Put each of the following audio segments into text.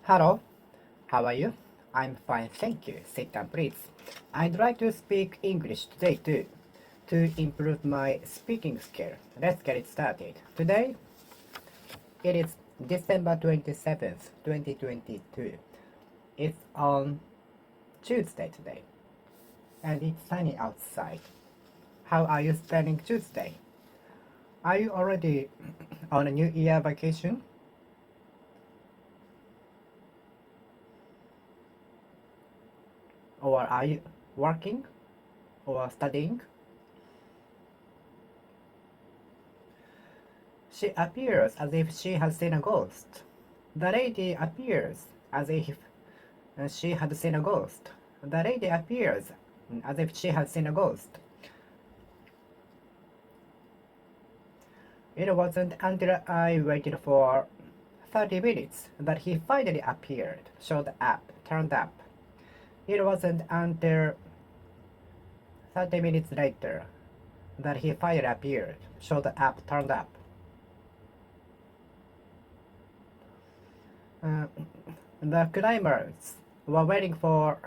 Hello, how are you? I'm fine, thank you. Sit down, please. I'd like to speak English today too, to improve my speaking skill. Let's get it started. Today, it is December 27th, 2022. It's on Tuesday today, and it's sunny outside. How are you spending Tuesday? Are you already on a New Year vacation? Or are you working or studying? She appears as if she has seen a ghost. The lady appears as if she had seen a ghost. The lady appears as if she had seen a ghost. It wasn't until I waited for 30 minutes that he finally appeared, showed up, turned up. It wasn't until 30 minutes later that he finally appeared, showed up, turned up. The climbers were waiting for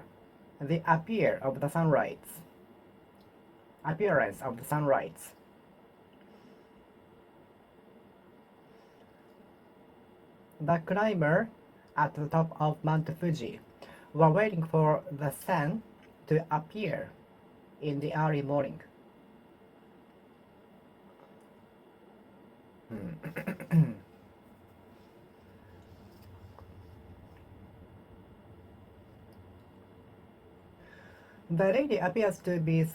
the appearance of the sunrise. The climber at the top of Mount Fuji were waiting for the sun to appear in the early morning. The lady appears to be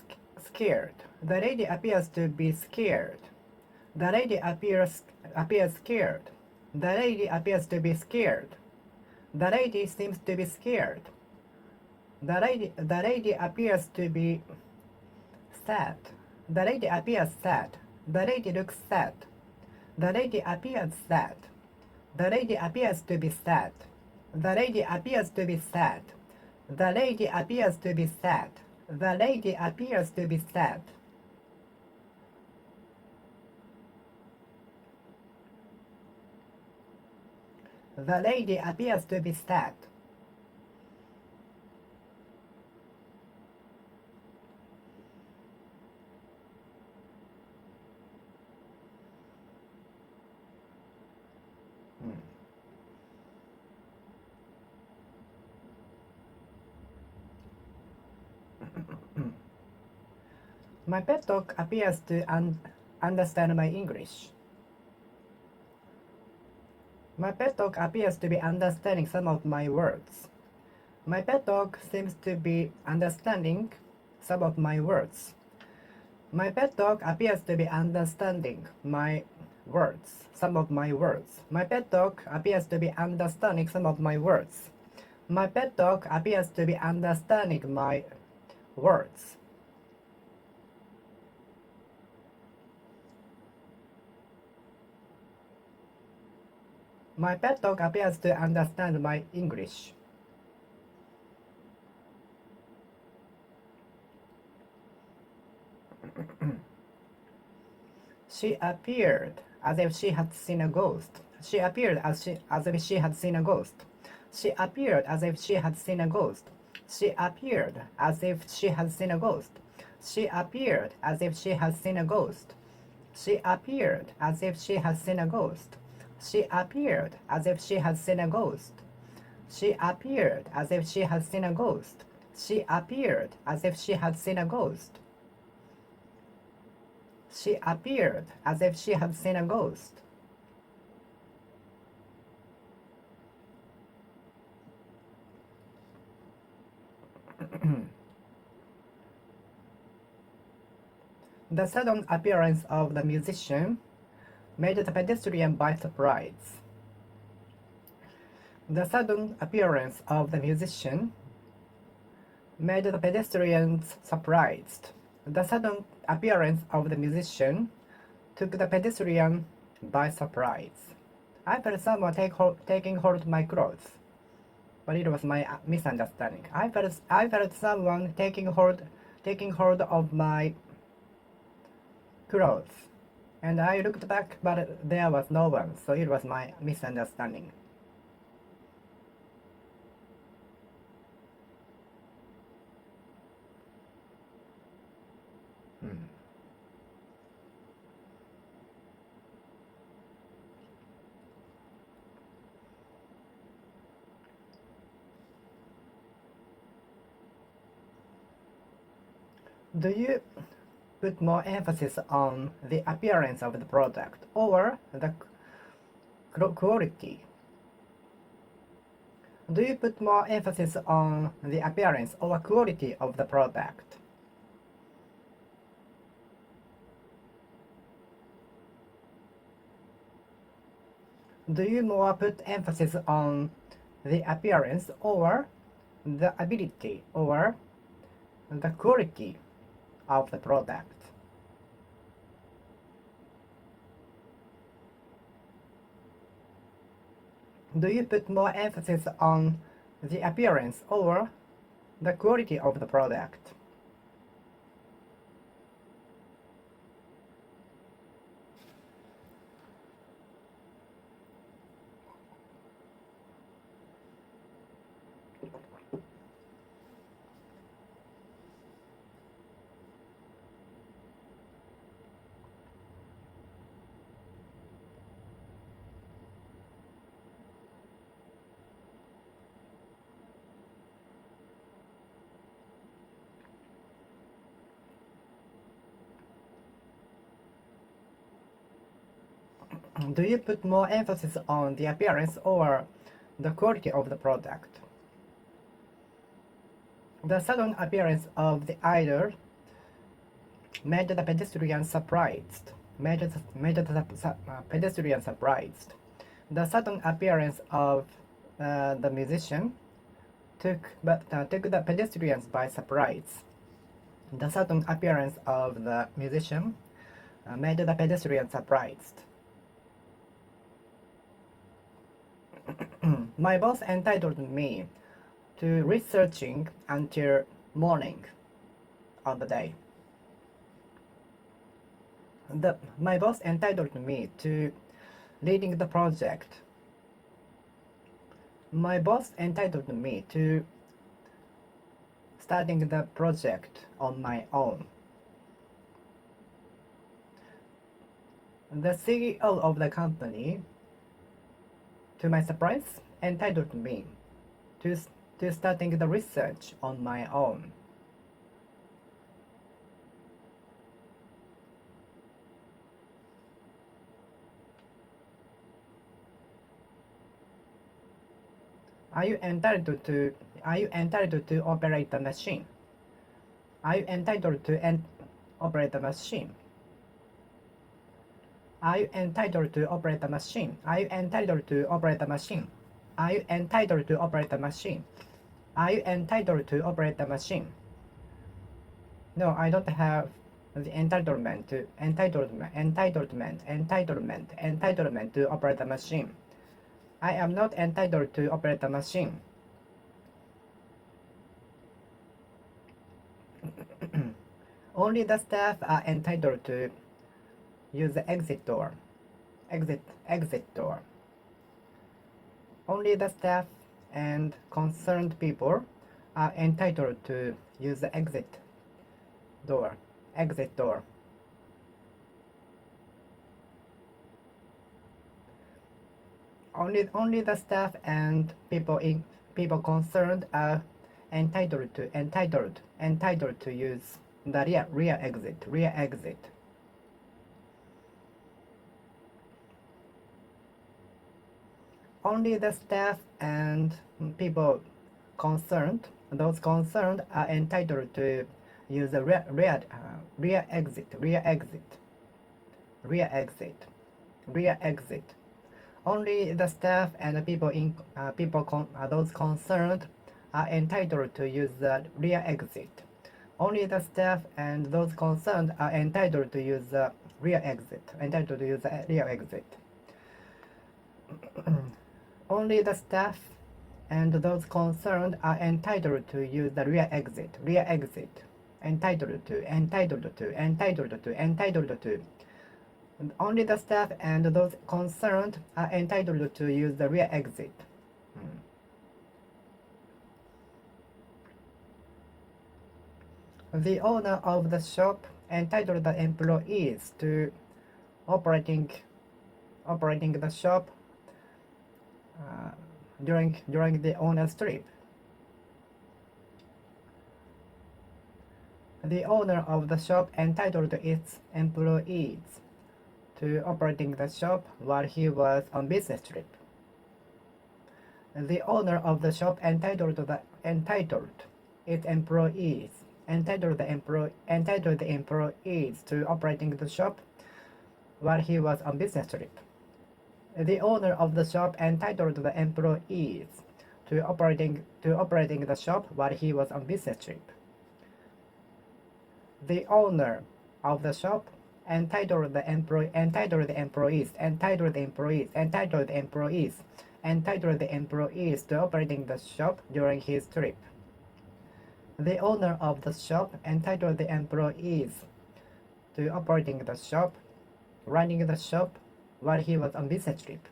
scared. The lady appears to be scared. The lady appears scared. The lady appears to be scared. The lady seems to be scared. The lady appears to be sad. The lady appears sad. The lady looks sad. The lady appears sad. The lady appears to be sad. The lady appears to be sad. The lady appears to be sad. The lady appears to be sad. The lady appears to be sad. My pet dog appears to understand my English. My pet dog appears to be understanding some of my words. My pet dog seems to be understanding some of my words. My pet dog appears to be understanding my words, some of my words. My pet dog appears to be understanding some of my words. My pet dog appears to be understanding my words. My pet dog appears to understand my English. She appeared as if she had seen a ghost. She appeared as if she had seen a ghost. She appeared as if she had seen a ghost. She appeared as if she had seen a ghost. She appeared as if she had seen a ghost. She appeared as if she had seen a ghost. She appeared as if she had seen a ghost. She appeared as if she had seen a ghost. She appeared as if she had seen a ghost. She appeared as if she had seen a ghost. The sudden appearance of the musician made the pedestrian by surprise. The sudden appearance of the musician made the pedestrians surprised. The sudden appearance of the musician took the pedestrian by surprise. I felt someone taking hold of my clothes, but it was my misunderstanding. I felt someone taking hold of my clothes, and I looked back, but there was no one, so it was my misunderstanding. Do you put more emphasis on the appearance of the product or the quality? Do you put more emphasis on the appearance or quality of the product? Do you more put emphasis on the appearance or the ability or the quality of the product? Do you put more emphasis on the appearance or the quality of the product? Do you put more emphasis on the appearance or the quality of the product? The sudden appearance of the idol made the pedestrian surprised. Pedestrian surprised. The sudden appearance of the musician took the pedestrians by surprise. The sudden appearance of the musician made the pedestrian surprised. My boss entitled me to researching until morning on the day. My boss entitled me to leading the project. My boss entitled me to starting the project on my own. The CEO of the company, to my surprise, entitled me to starting the research on my own. Are you entitled to operate the machine? Are you entitled to operate the machine? Are you entitled to operate the machine? Are you entitled to operate the machine? Are you entitled to operate the machine? Are you entitled to operate the machine? No, I don't have the entitlement to operate the machine. I am not entitled to operate the machine. Only the staff are entitled to use the exit door. Exit door. Only the staff and concerned people are entitled to use the exit door. Exit door. Only the staff and people concerned are entitled to use the rear exit. Only the staff and people concerned, those concerned are entitled to use the rear exit. Only the staff and the those concerned are entitled to use the rear exit. Only the staff and those concerned are entitled to use the rear exit. Only the staff and those concerned are entitled to use the rear exit. Entitled to. Only the staff and those concerned are entitled to use the rear exit. The owner of the shop entitled the employees to operating the shop during the owner's trip. The owner of the shop entitled its employees to operating the shop while he was on business trip. The owner of the shop entitled its employees to operating the shop while he was on business trip. The owner of the shop entitled the employees to operating the shop while he was on business trip. The owner of the shop entitled the employees to operating the shop during his trip. The owner of the shop entitled the employees to operating the shop, running the shop while he was on business trip.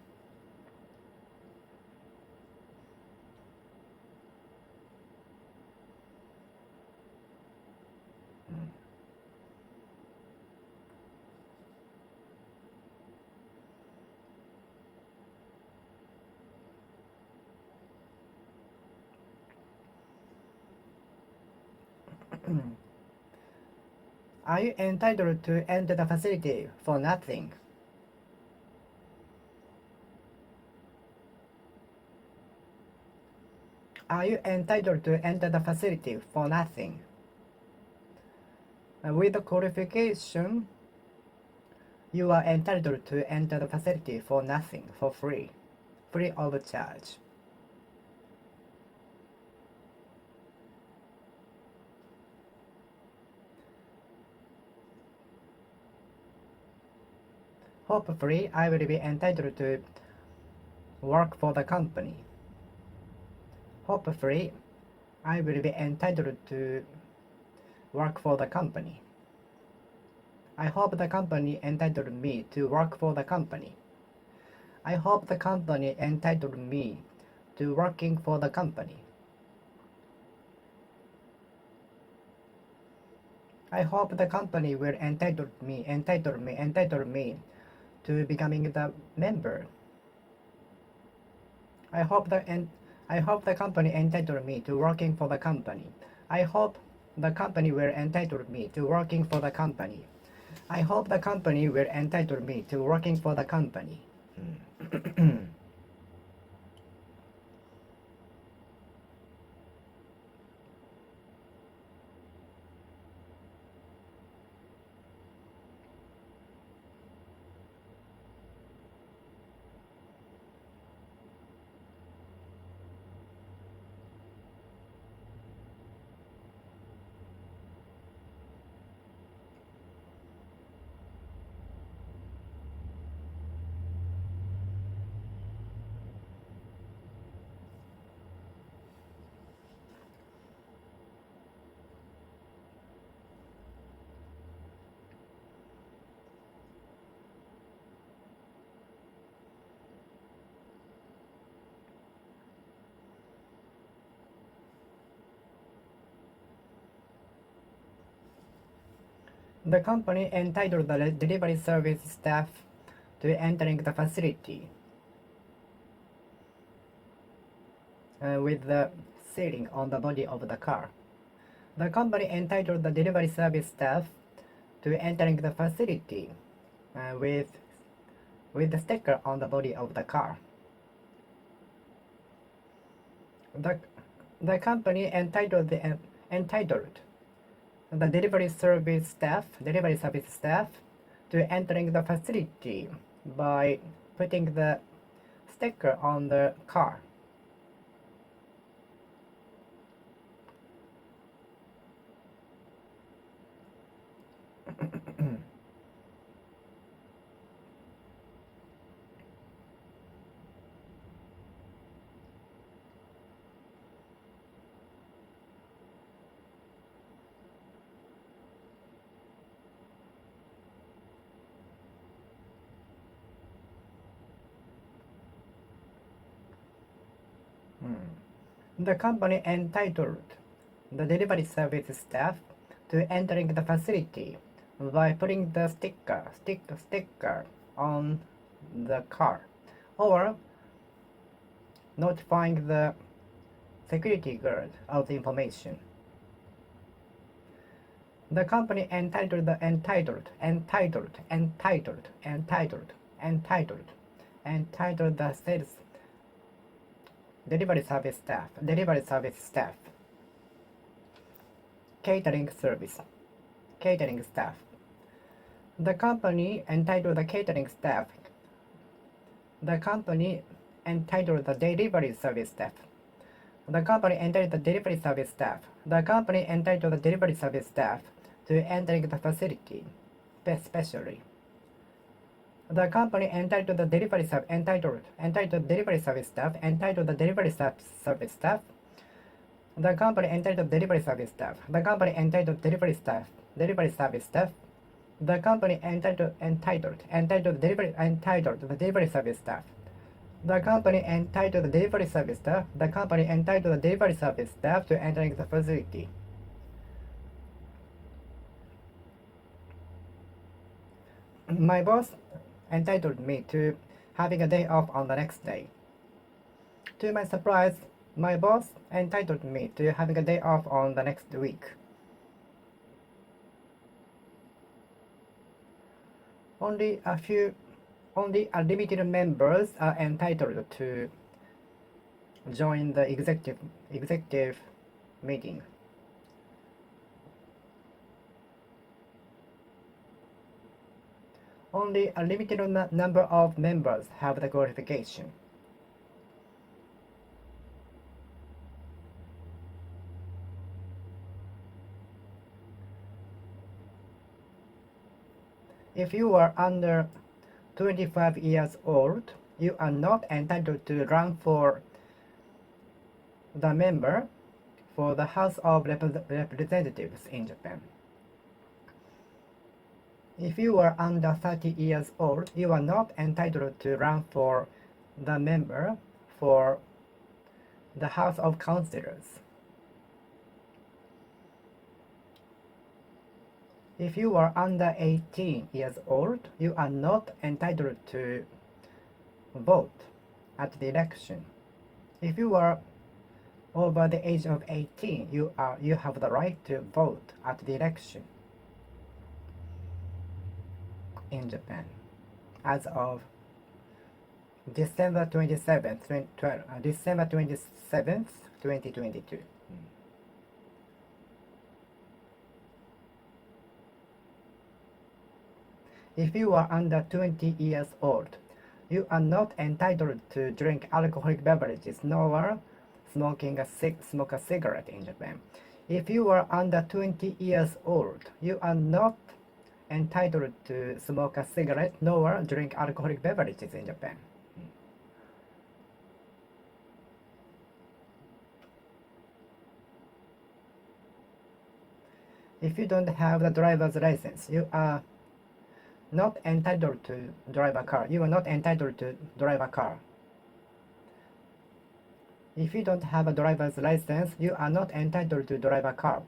Are you entitled to enter the facility for nothing? Are you entitled to enter the facility for nothing? With the qualification, you are entitled to enter the facility for nothing, for free of charge. Hopefully, I will be entitled to work for the company. Hopefully, I will be entitled to work for the company. I hope the company entitled me to work for the company. I hope the company entitled me to working for the company. I hope the company will entitle me to becoming the member. I hope the company entitled me to working for the company. I hope the company will entitle me to working for the company. I hope the company will entitle me to working for the company. The company entitled the delivery service staff to entering the facility with the sealing on the body of the car. The company entitled the delivery service staff to entering the facility with the sticker on the body of the car. The company entitled the delivery service staff to entering the facility by putting the sticker on the car. The company entitled the delivery service staff to entering the facility by putting the sticker on the car or notifying the security guard of the information. The company entitled the sales delivery service staff, catering staff. The company entitled the catering staff. The company entitled the delivery service staff. The company entitled the delivery service staff. The company entitled the delivery service staff to entering the facility, especially. The company entitled the delivery service staff. The company entitled delivery service staff. The company entitled delivery service staff. The company entitled the delivery service staff. The company entitled the delivery service staff. The company entitled the delivery service staff to entering the facility. My boss entitled me to having a day off on the next day. To my surprise, my boss entitled me to having a day off on the next week. Only a limited members are entitled to join the executive meeting. Only a limited number of members have the qualification. If you are under 25 years old, you are not entitled to run for the member for the House of Representatives in Japan. If you are under 30 years old, you are not entitled to run for the member for the House of Councillors. If you are under 18 years old, you are not entitled to vote at the election. If you are over the age of 18, you have the right to vote at the election in Japan as of December 27th, 2022. If you are under 20 years old, you are not entitled to drink alcoholic beverages nor smoke a cigarette in Japan. If you are under 20 years old, you are not entitled to smoke a cigarette nor drink alcoholic beverages in Japan. If you don't have the driver's license, you are not entitled to drive a car. You are not entitled to drive a car. If you don't have a driver's license, you are not entitled to drive a car.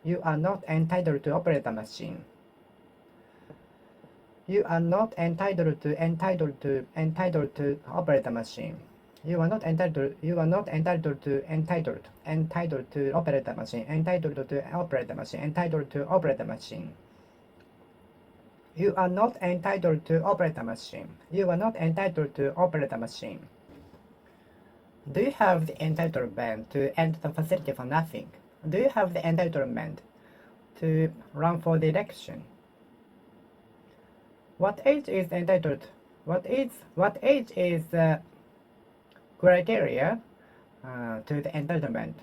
You are not entitled to operate a machine. You are not entitled to operate a machine. You are not entitled to operate a machine. Entitled to operate a machine. Entitled to operate a machine. You are not entitled to operate a machine. You are not entitled to operate a machine. Do you have the entitlement to enter the facility for nothing? Do you have the entitlement to run for the election? What age is entitled? What age is the criteria to the entitlement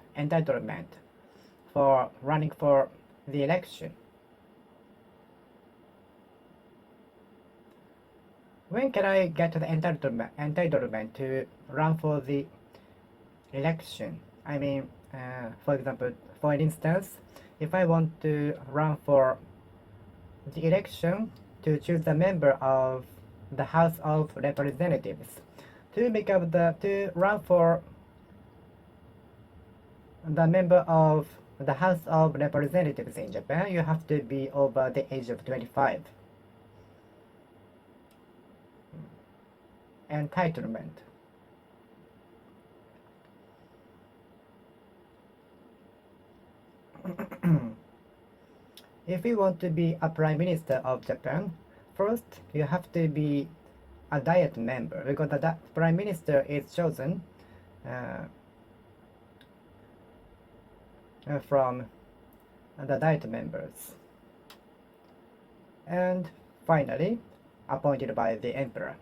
for running for the election? When can I get the entitlement to run for the election? I mean, for instance, if I want to run for the election to choose the member of the House of Representatives, to run for the member of the House of Representatives in Japan, you have to be over the age of 25. Entitlement. If you want to be a Prime Minister of Japan, first you have to be a Diet member, because the Prime Minister is chosen from the Diet members, and finally appointed by the Emperor.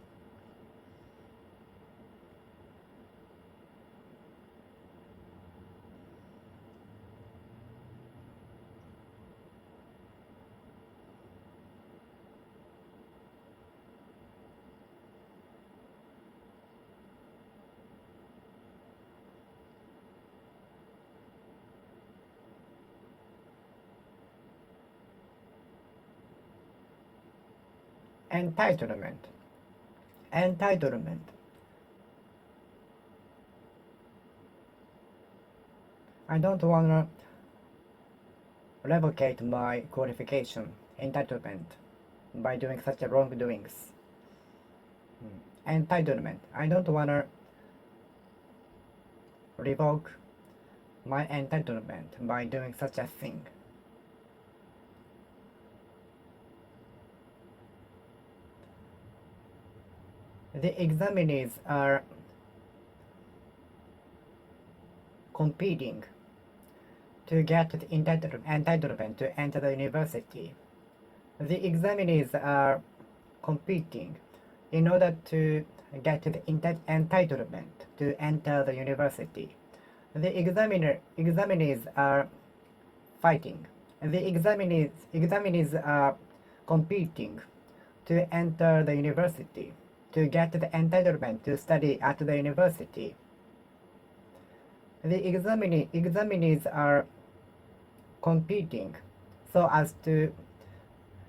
Entitlement. Entitlement. I don't want to revocate my qualification, entitlement, by doing such a wrongdoings. Entitlement. I don't want to revoke my entitlement by doing such a thing. The examinees are competing to get the entitlement to enter the university. The examinees are competing in order to get the entitlement to enter the university. The examinees are fighting. The examinees are competing to enter the university, to get the entitlement to study at the university. The examinees are competing so as to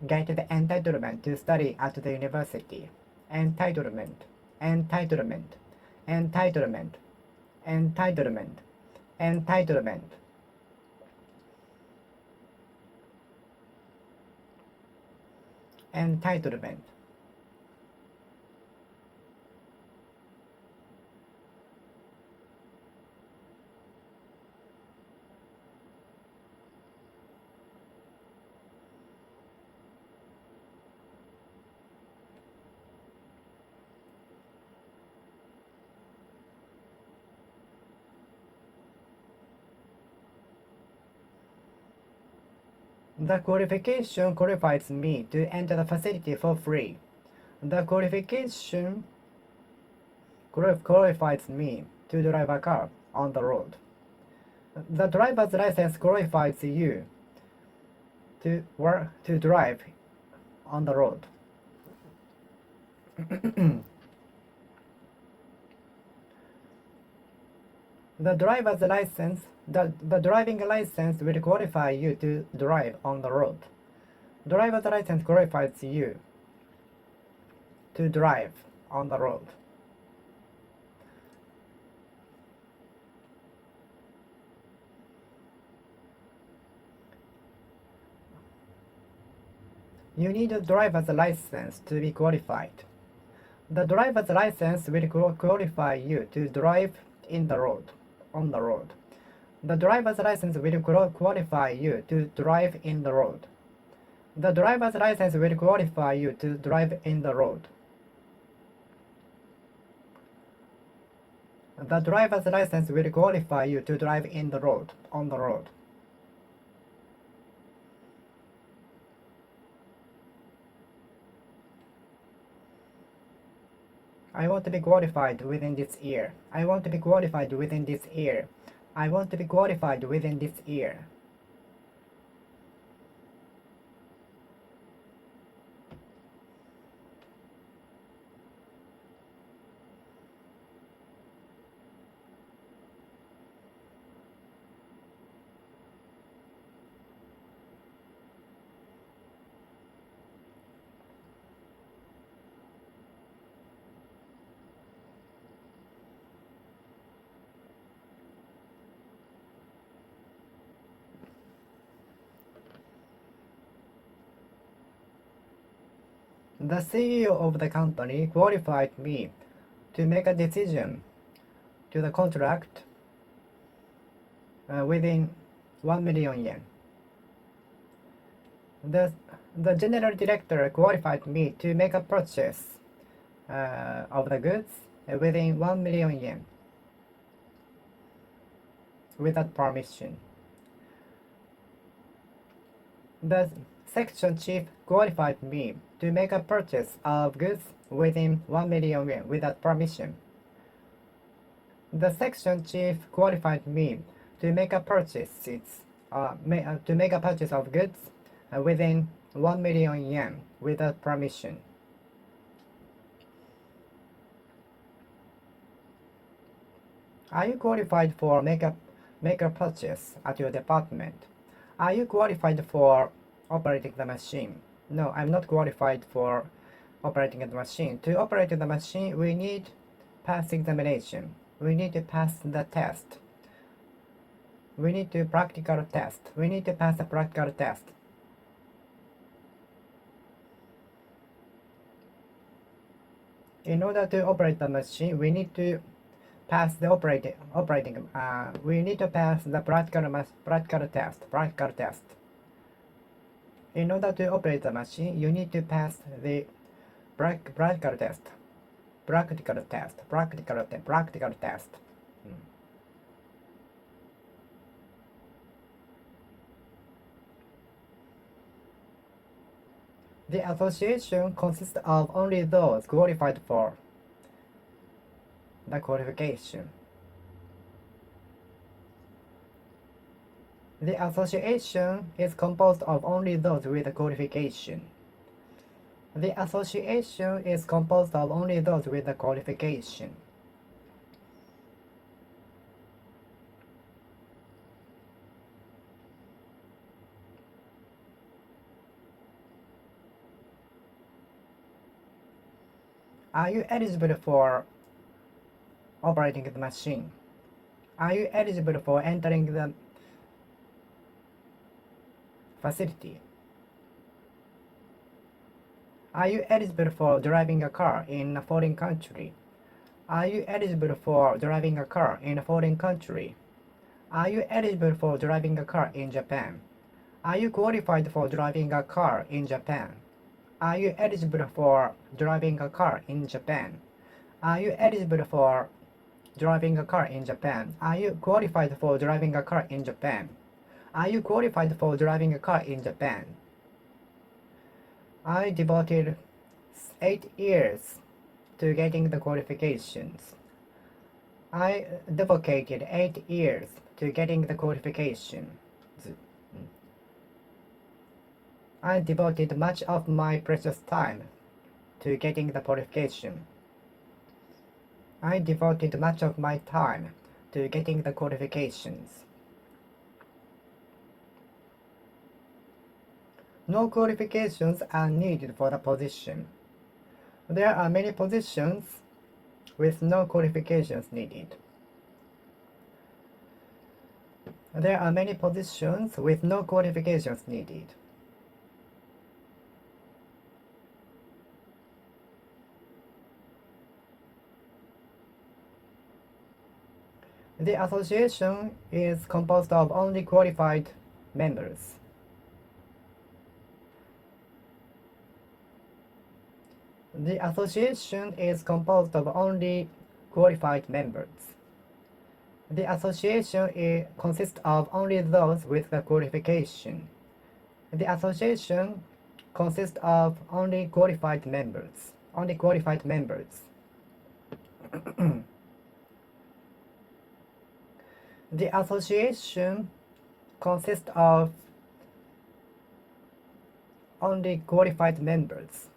get the entitlement to study at the university. Entitlement, entitlement, entitlement, entitlement, entitlement. Entitlement. The qualification qualifies me to enter the facility for free. The qualification qualifies me to drive a car on the road. The driver's license qualifies you to drive on the road. The driver's license, the driving license will qualify you to drive on the road. Driver's license qualifies you to drive on the road. You need a driver's license to be qualified. The driver's license will qualify you to drive in the road, on the road. The driver's license will qualify you to drive in the road. The driver's license will qualify you to drive in the road. The driver's license will qualify you to drive in the road, on the road. I want to be qualified within this year. I want to be qualified within this year. I want to be qualified within this year. The CEO of the company qualified me to make a decision to the contract within 1 million yen. The, the general director qualified me to make a purchase of the goods within 1 million yen without permission. The section chief qualified me to make a purchase of goods within 1 million yen without permission. The section chief qualified me to make a purchase of goods within 1 million yen without permission. Are you qualified for make a purchase at your department? Are you qualified for operating the machine? No, I'm not qualified for operating the machine. To operate the machine, we need pass examination. We need to pass the test. We need to practical test. We need to pass a practical test. In order to operate the machine, we need to pass the we need to pass the practical test. In order to operate the machine, you need to pass the practical test. The association consists of only those qualified for the qualification. The association is composed of only those with the qualification. The association is composed of only those with the qualification. Are you eligible for operating the machine? Are you eligible for entering the facility? Are you eligible for driving a car in a foreign country? Are you eligible for driving a car in a foreign country? Are you eligible for driving a car in Japan? Are you qualified for driving a car in Japan? Are you eligible for driving a car in Japan? Are you eligible for driving a car in Japan? Are you qualified for driving a car in Japan? Are you qualified for driving a car in Japan? I devoted 8 years to getting the qualifications. I dedicated 8 years to getting the qualifications. I devoted much of my precious time to getting the qualification. I devoted much of my time to getting the qualifications. No qualifications are needed for the position. There are many positions with no qualifications needed. There are many positions with no qualifications needed. The association is composed of only qualified members. The association is composed of only qualified members. The association consists of only those with the qualification. The association consists of only qualified members. Only qualified members. The association consists of only qualified members.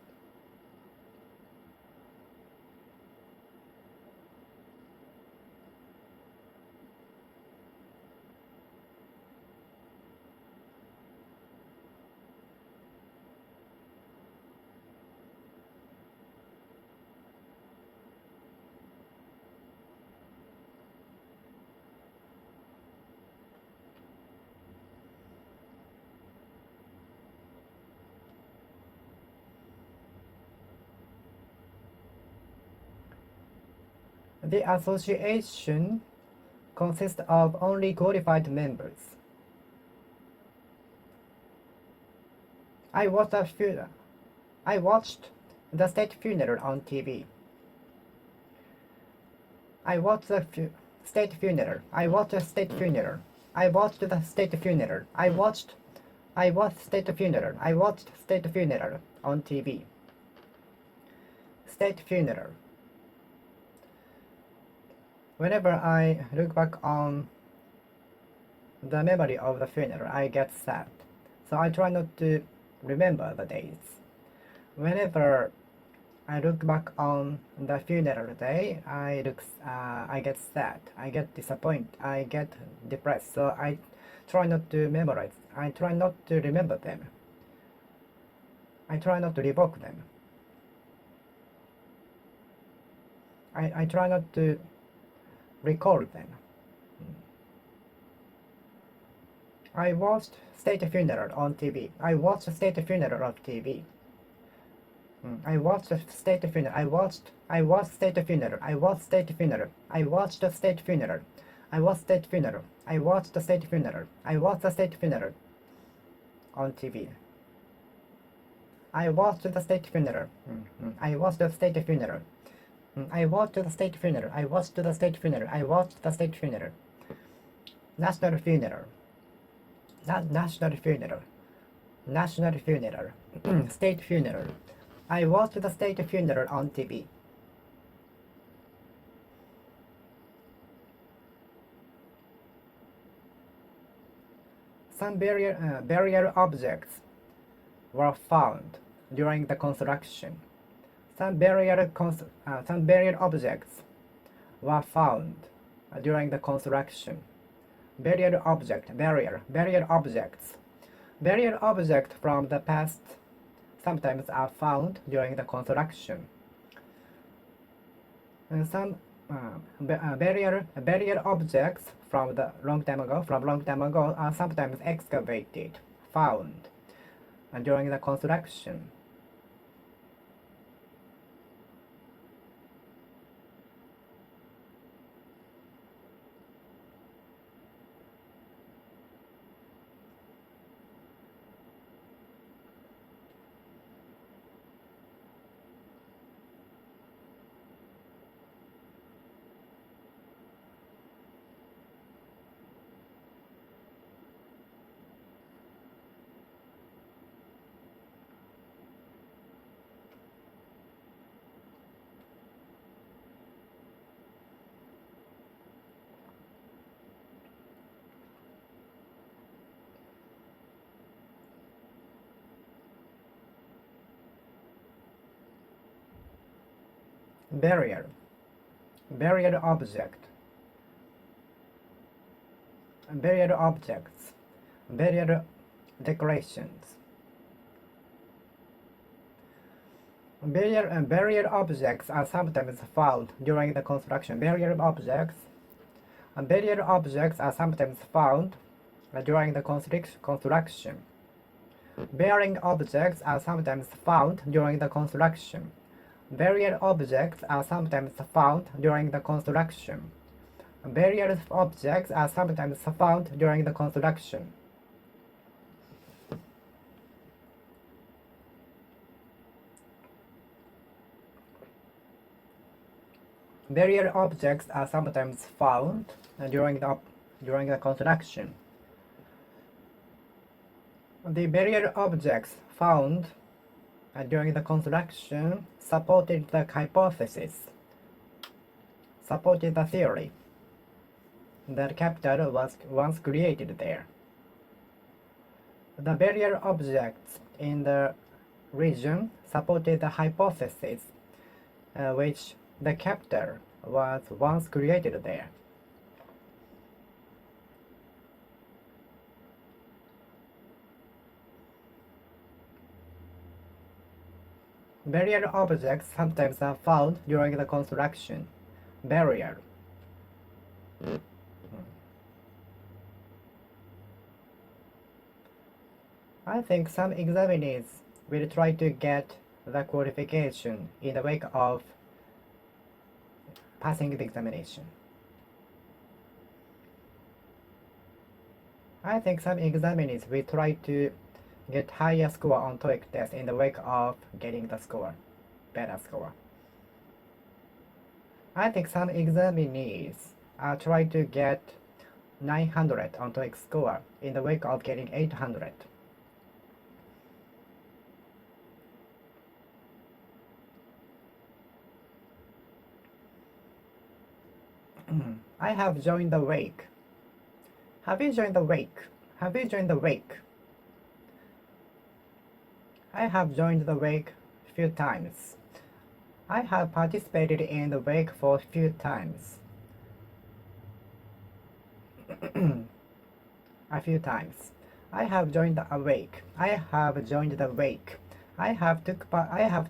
The association consists of only qualified members. I watched the state funeral on TV. I watched the state funeral. I watched the state funeral. I watched the state funeral. I watched state funeral. I watched state funeral on TV. State funeral. Whenever I look back on the memory of the funeral, I get sad. So I try not to remember the dates. Whenever I look back on the funeral day, I get sad, I get disappointed, I get depressed. So I try not to memorize. I try not to remember them. I try not to revoke them. I try not to recall them. I watched state funeral on TV. I watched state funeral on TV. I watched the state funeral. I watched state funeral. I watched state funeral. I watched the state funeral. I watched state funeral. I watched the state funeral. I watched the state funeral on TV. I watched the state funeral. I watched the state funeral. I watched the state funeral. I watched the state funeral. I watched the state funeral. National funeral. National funeral. National funeral. State funeral. I watched the state funeral on TV. Some burial objects were found during the construction. Some burial objects were found during the construction. Burial objects from the past sometimes are found during the construction. And some burial objects from long time ago are sometimes excavated, found during the construction. Burial objects, burial decorations. Burial objects are sometimes found during the construction. Burial objects are sometimes found during the construction. Burial objects are sometimes found during the construction. Burial objects are sometimes found during the construction. Burial objects are sometimes found during the construction. Burial objects are sometimes found during the construction. The burial objects found during the construction supported the hypothesis, supported the theory that capital was once created there. The burial objects in the region supported the hypothesis which the capital was once created there. Burial objects sometimes are found during the construction. Burial. I think some examinees will try to get the qualification in the wake of passing the examination. I think some examinees will try to get higher score on TOEIC test in the wake of getting the score, better score. I think some examinees are trying to get 900 on TOEIC score in the wake of getting 800. I have joined the wake. Have you joined the wake? Have you joined the wake? I have joined the wake a few times. I have participated in the wake for a few times. A few times. I have joined the wake. I have joined the wake. I have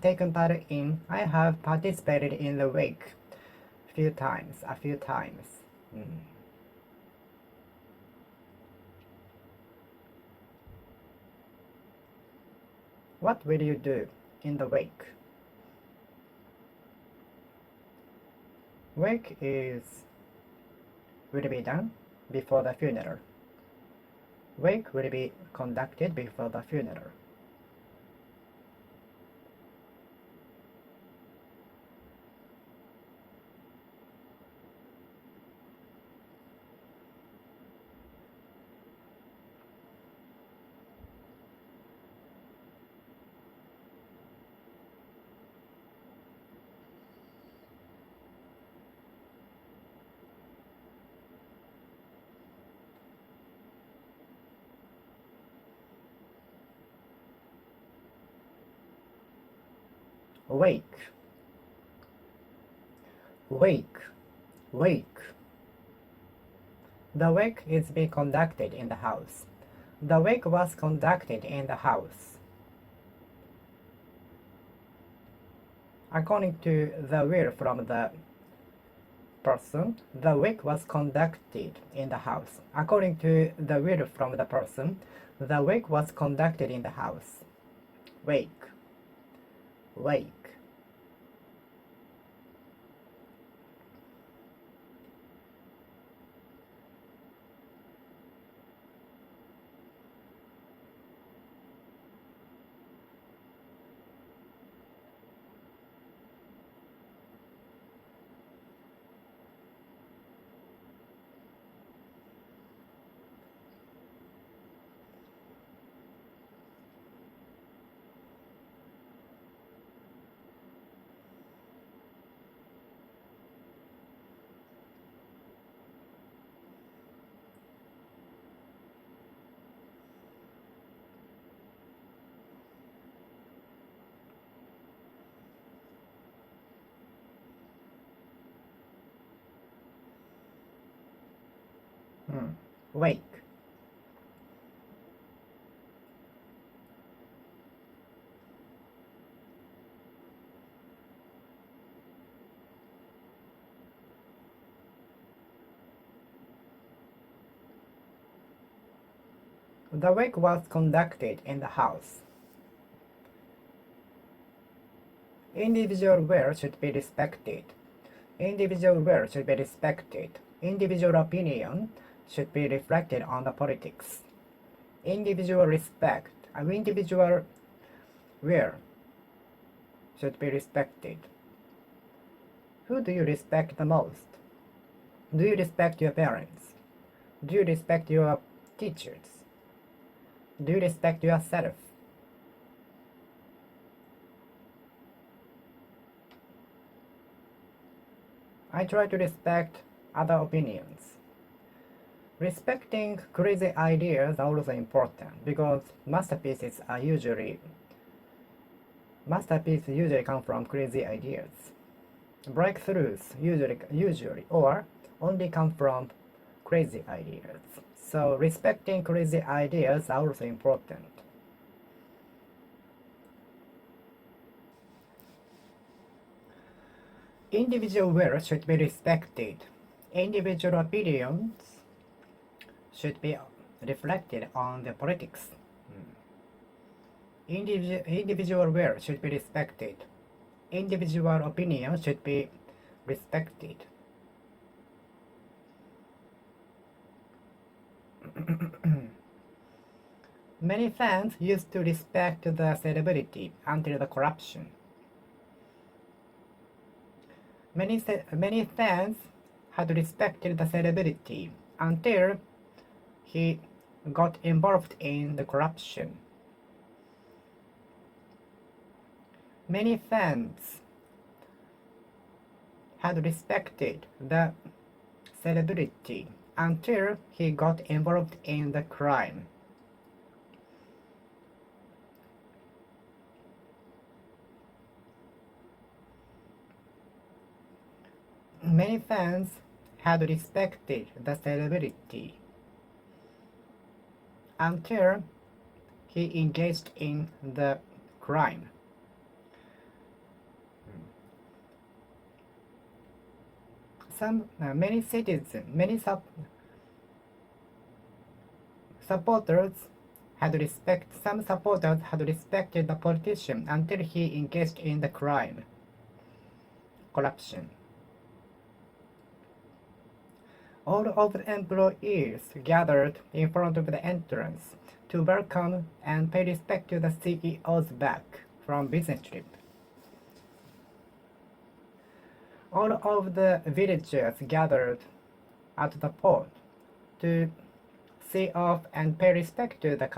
taken part in. I have participated in the wake. A few times. A few times. What will you do in the wake? Wake will be done before the funeral. Wake will be conducted before the funeral. Wake, wake, wake. The wake is being conducted in the house. The wake was conducted in the house. According to the will from the person, the wake was conducted in the house. According to the will from the person, the wake was conducted in the house. Wake, wake. Wake. The wake was conducted in the house. Individual will should be respected. Individual will should be respected. Individual opinion should be reflected on the politics. Individual individual will should be respected. Who do you respect the most? Do you respect your parents? Do you respect your teachers? Do you respect yourself? I try to respect other opinions. Respecting crazy ideas are also important because masterpieces usually come from crazy ideas. Breakthroughs usually or only come from crazy ideas. So respecting crazy ideas are also important. Individual will should be respected. Individual opinions should be reflected on the politics. Individual will should be respected. Individual opinion should be respected. Many fans used to respect the celebrity until the corruption. Many fans had respected the celebrity until he got involved in the corruption. Many fans had respected the celebrity until he got involved in the crime. Many fans had respected the celebrity until he engaged in the crime. Many citizens, supporters some supporters had respected the politician until he engaged in the crime, corruption. All of the employees gathered in front of the entrance to welcome and pay respect to the CEO's back from business trip. All of the villagers gathered at the port to see off and pay respect to the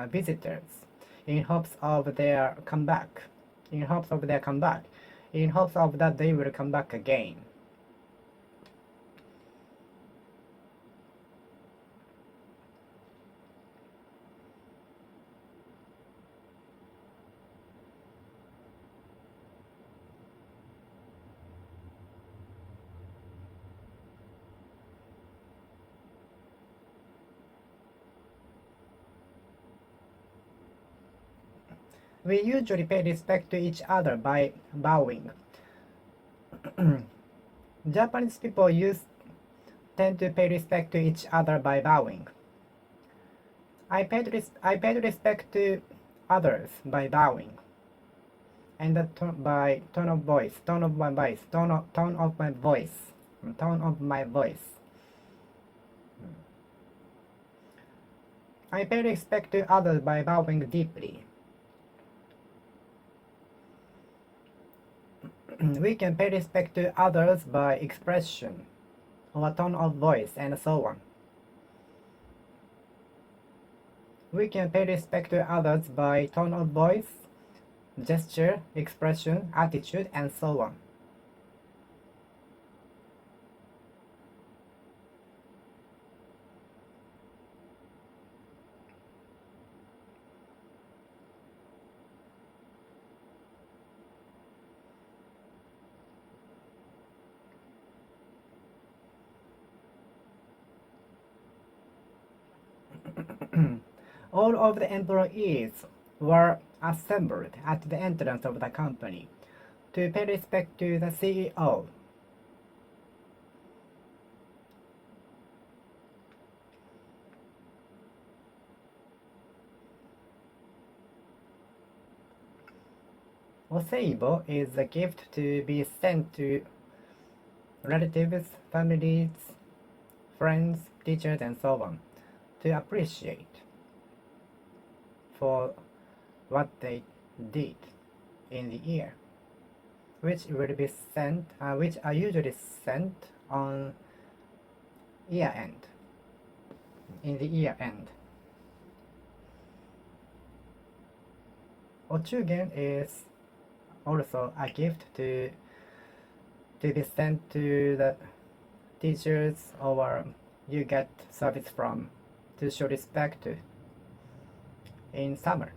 visitors in hopes of their comeback, in hopes of that they will come back again. We usually pay respect to each other by bowing. Japanese people tend to pay respect to each other by bowing. I paid respect to others by bowing, and by tone of my voice. I pay respect to others by bowing deeply. We can pay respect to others by expression or tone of voice and so on. We can pay respect to others by tone of voice, gesture, expression, attitude, and so on. All of the employees were assembled at the entrance of the company to pay respect to the CEO. Oseibo is a gift to be sent to relatives, families, friends, teachers, and so on to appreciate for what they did in the year, which are usually sent on year end. In the year end, Ochugen is also a gift to be sent to the teachers or you get service from to show respect to in summer.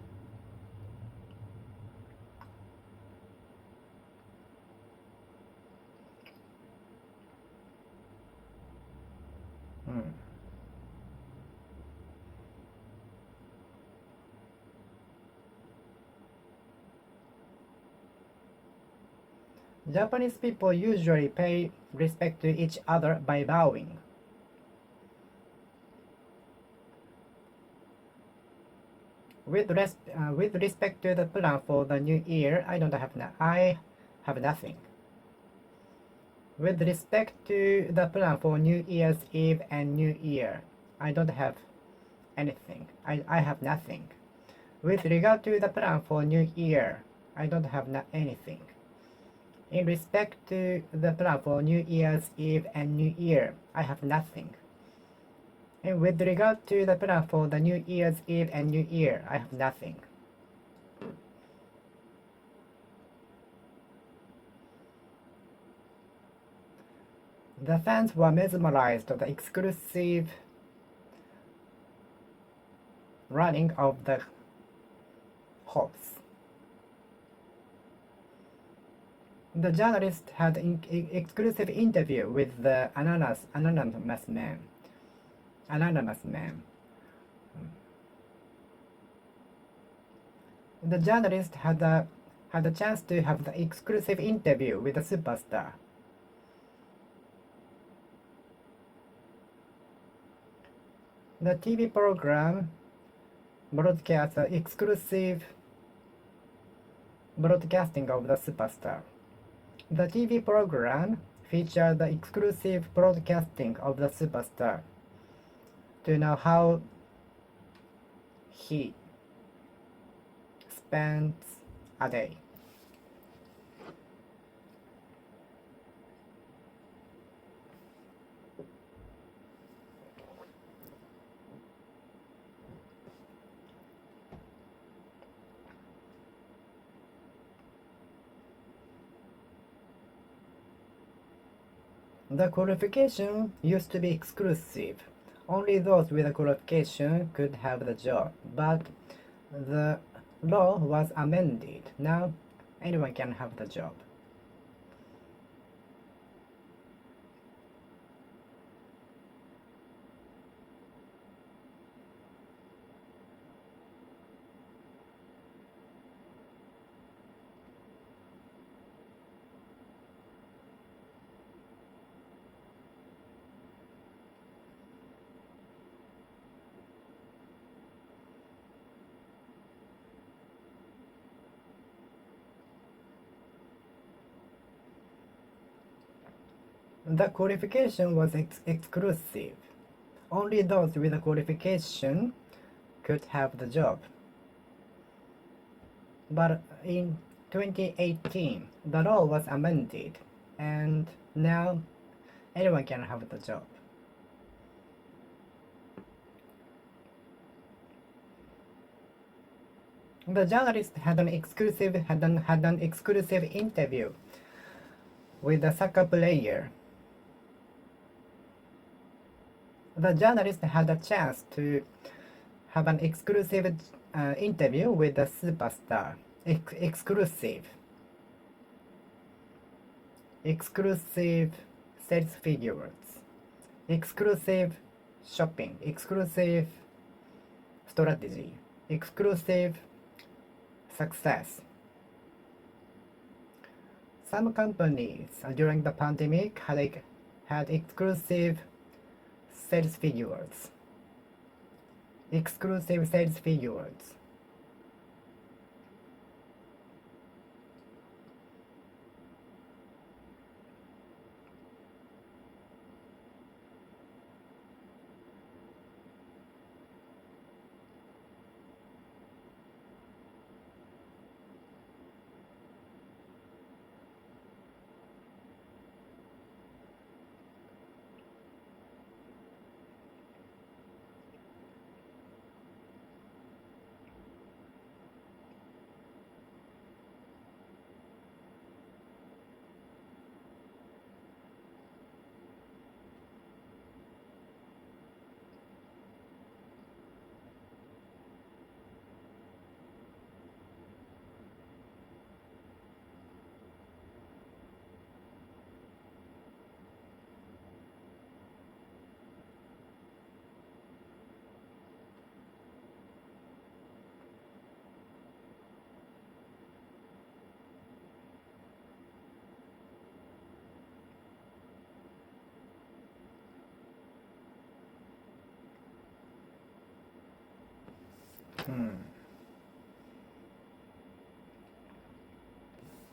Japanese people usually pay respect to each other by bowing. With respect to the plan for the new year, I have nothing. With respect to the plan for New Year's Eve and New Year, I don't have anything. I have nothing. With regard to the plan for New Year, I don't have anything. In respect to the plan for New Year's Eve and New Year, I have nothing. And with regard to the plan for the New Year's Eve and New Year, I have nothing. The fans were mesmerized of the exclusive running of the horse. The journalist had an exclusive interview with the anonymous man. The journalist had a chance to have the exclusive interview with the superstar. The TV program broadcasts the exclusive broadcasting of the superstar. The TV program featured the exclusive broadcasting of the superstar to know how he spends a day. The qualification used to be exclusive. Only those with a qualification could have the job, but the law was amended. Now anyone can have the job. The qualification was exclusive. Only those with a qualification could have the job. But in 2018, the law was amended, and now anyone can have the job. The journalist had an exclusive interview with a soccer player. The journalist had a chance to have an exclusive interview with the superstar. Exclusive sales figures, exclusive shopping, exclusive strategy, exclusive success. Some companies during the pandemic had exclusive sales figures. Exclusive sales figures.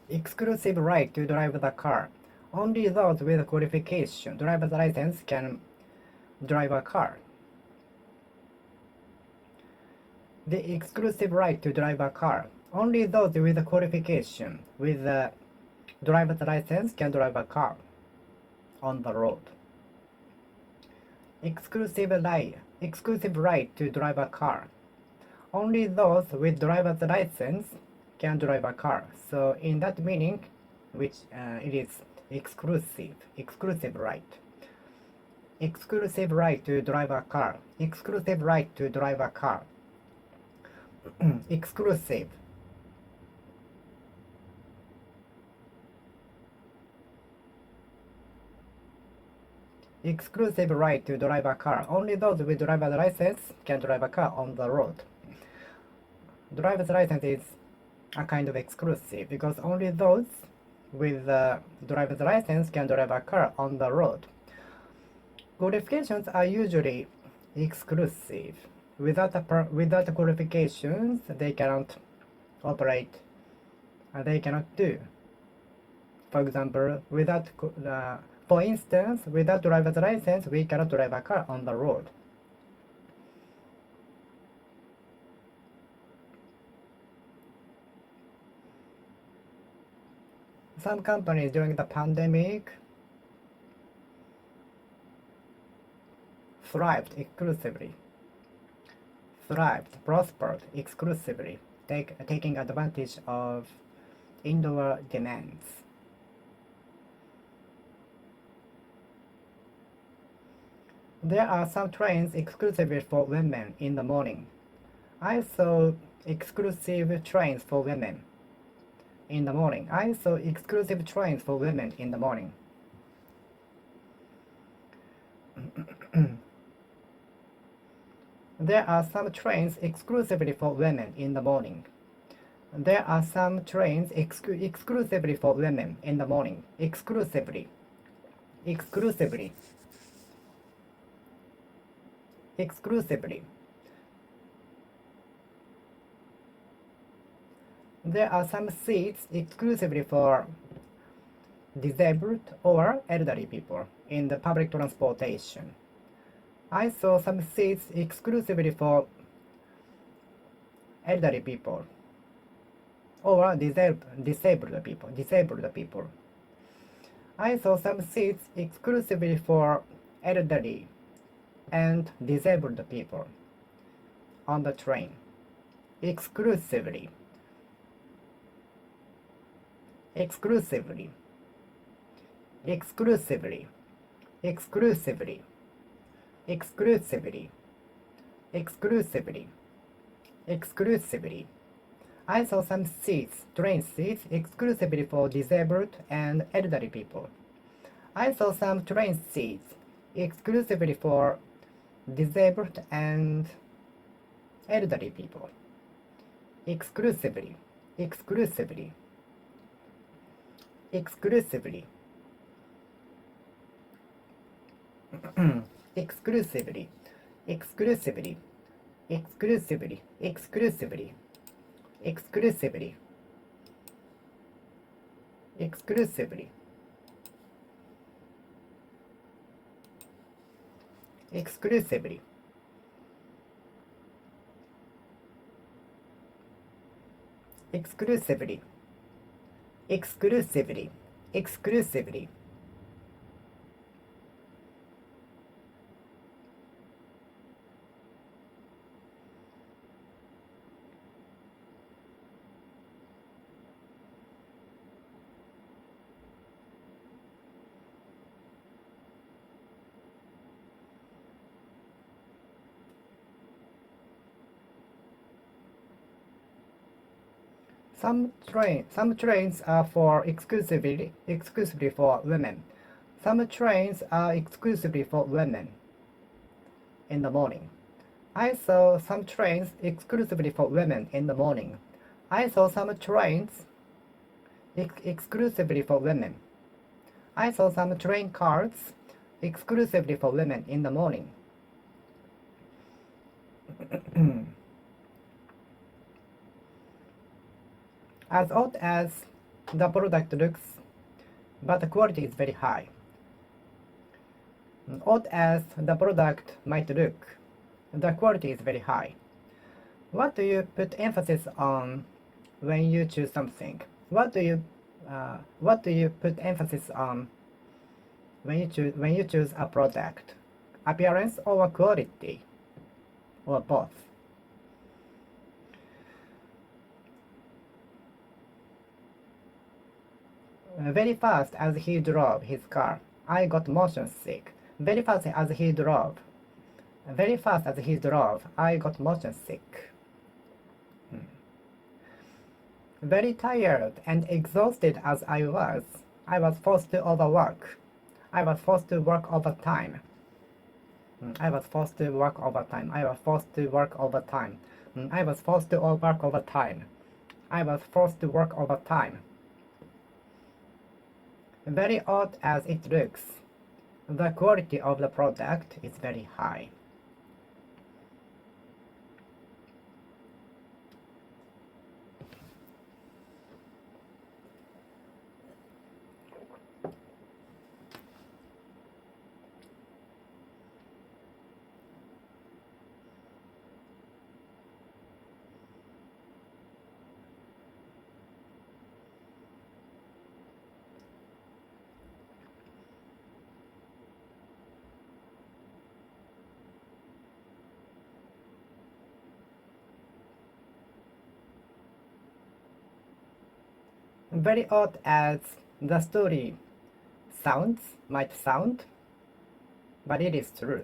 Exclusive right to drive the car. Only those with qualification, driver's license, can drive a car. the exclusive right to drive a car. Only those with a qualification with a driver's license can drive a car on the road. Exclusive right to drive a car. Only those with driver's license can drive a car. So in that meaning, which it is exclusive right. Exclusive right to drive a car. Exclusive right to drive a car. Exclusive. Exclusive right to drive a car. Only those with driver's license can drive a car on the road. Driver's license is a kind of exclusive because only those with driver's license can drive a car on the road. Qualifications are usually exclusive. Without qualifications, they cannot operate. They cannot do. For example, for instance, without driver's license, we cannot drive a car on the road. Some companies during the pandemic prospered exclusively, taking advantage of indoor demands. There are some trains exclusively for women in the morning. I saw exclusive trains for women in the morning. I saw exclusive trains for women in the morning. There are some trains exclusively for women in the morning. There are some trains exclusively for women in the morning. Exclusively. Exclusively. Exclusively. There are some seats exclusively for disabled or elderly people in the public transportation. I saw some seats exclusively for elderly people or disabled people. I saw some seats exclusively for elderly and disabled people on the train. Exclusively. Exclusively. Exclusively. Exclusively. Exclusively. Exclusively. Exclusively. I saw some train seats exclusively for disabled and elderly people. I saw some train seats exclusively for disabled and elderly people. Exclusively. Exclusively. Exclusively. Exclusively. Exclusively. Exclusively. Exclusively. Exclusively. Exclusively. Exclusively. Exclusively. Exclusively. Exclusively. Some trains are for exclusively for women. Some trains are exclusively for women in the morning. I saw some trains exclusively for women in the morning. I saw some trains exclusively for women. I saw some train cards exclusively for women in the morning. As odd as the product looks, but the quality is very high. Odd as the product might look, the quality is very high. What do you put emphasis on when you choose something? What do you put emphasis on when you choose a product? Appearance or quality? Or both? Very fast as he drove his car, I got motion sick. Very fast as he drove. Very fast as he drove, I got motion sick. Very tired and exhausted as I was forced to overwork. I was forced to work overtime. I was forced to work overtime. I was forced to work overtime. I was forced to work overtime. I was forced to work overtime. Very odd as it looks, the quality of the product is very high. Very odd as the story might sound, but it is true.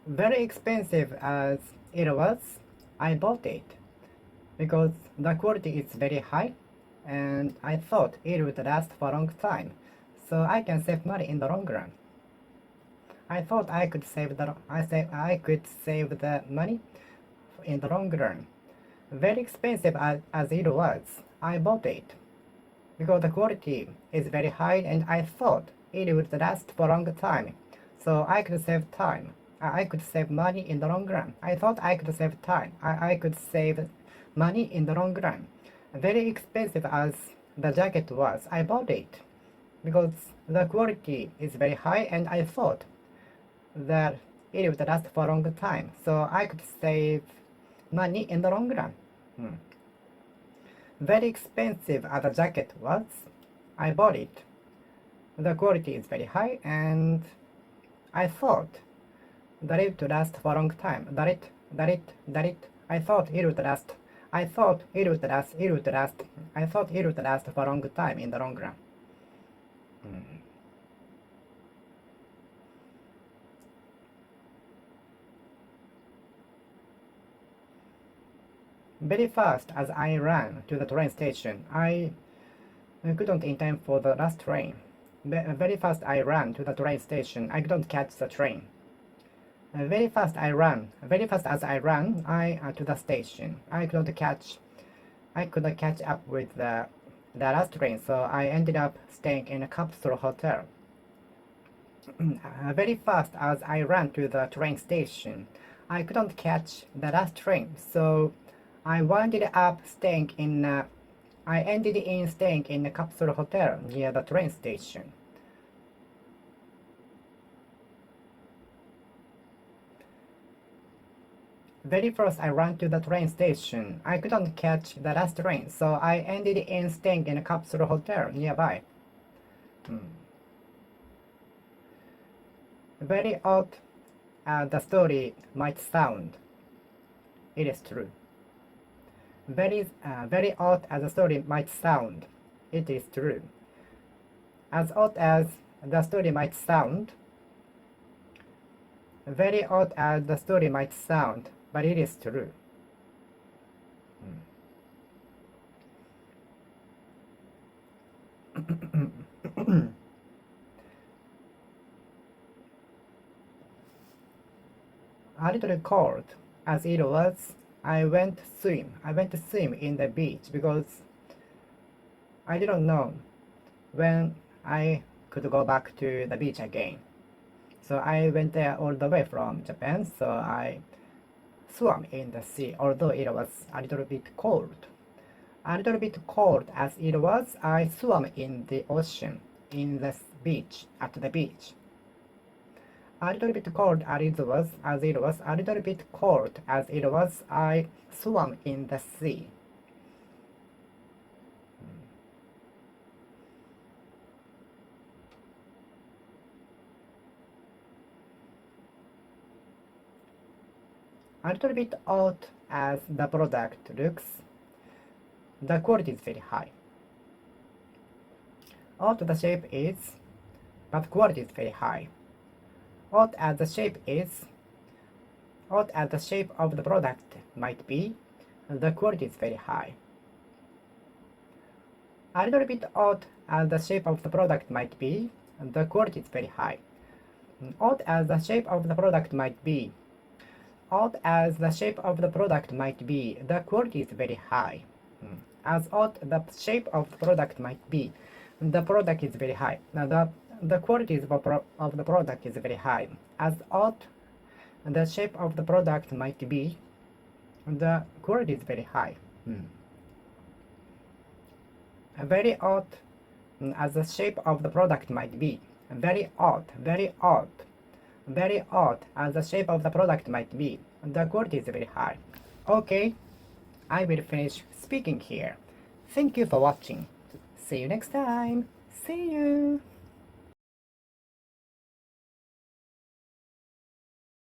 Very expensive as it was, I bought it because the quality is very high and I thought it would last for a long time, so I can save money in the long run. I thought I could save the money in the long run. Very expensive as it was, I bought it because the quality is very high and I thought it would last for a long time, so I could save time. I could save money in the long run. I thought I could save time. I could save money in the long run. Very expensive as the jacket was, I bought it because the quality is very high and I thought that it would last for a long time, so I could save money in the long run. Very expensive as the jacket was, I bought it. The quality is very high and I thought that it would last for a long time. I thought it would last. I thought it would last. I thought it would last for a long time in the long run. Very fast as I ran to the train station, I couldn't in time for the last train. Very fast I ran to the train station, I couldn't catch the train. Very fast as I ran to the station, I couldn't catch I couldn't catch up with the last train, so I ended up staying in a capsule hotel. Very fast as I ran to the train station, I couldn't catch the last train, so I ended in staying in a capsule hotel near the train station. Very first I ran to the train station. I couldn't catch the last train, so I ended in staying in a capsule hotel nearby. Very odd as the story might sound, it is true. Very odd as the story might sound, it is true. As odd as the story might sound, very odd as the story might sound, but it is true. A little cold as it was, I went to swim in the beach because I didn't know when I could go back to the beach again. So I went there all the way from Japan, so I swam in the sea, although it was a little bit cold. A little bit cold as it was, I swam in the ocean, in the beach, at the beach. A little bit cold as it was, a little bit cold as it was, I swam in the sea. A little bit odd as the product looks, the quality is very high. Odd the shape is, but quality is very high. Odd as the shape is, odd as the shape of the product might be, the quality is very high. A little bit odd as the shape of the product might be, the quality is very high. Odd as the shape of the product might be, odd as the shape of the product might be, the quality is very high. As odd the shape of the product might be, the product is very high. Now the quality of the product is very high. As odd the shape of the product might be, the quality is very high. Very odd as the shape of the product might be. Very odd as the shape of the product might be. The quality is very high. Okay, I will finish speaking here. Thank you for watching. See you next time. See you.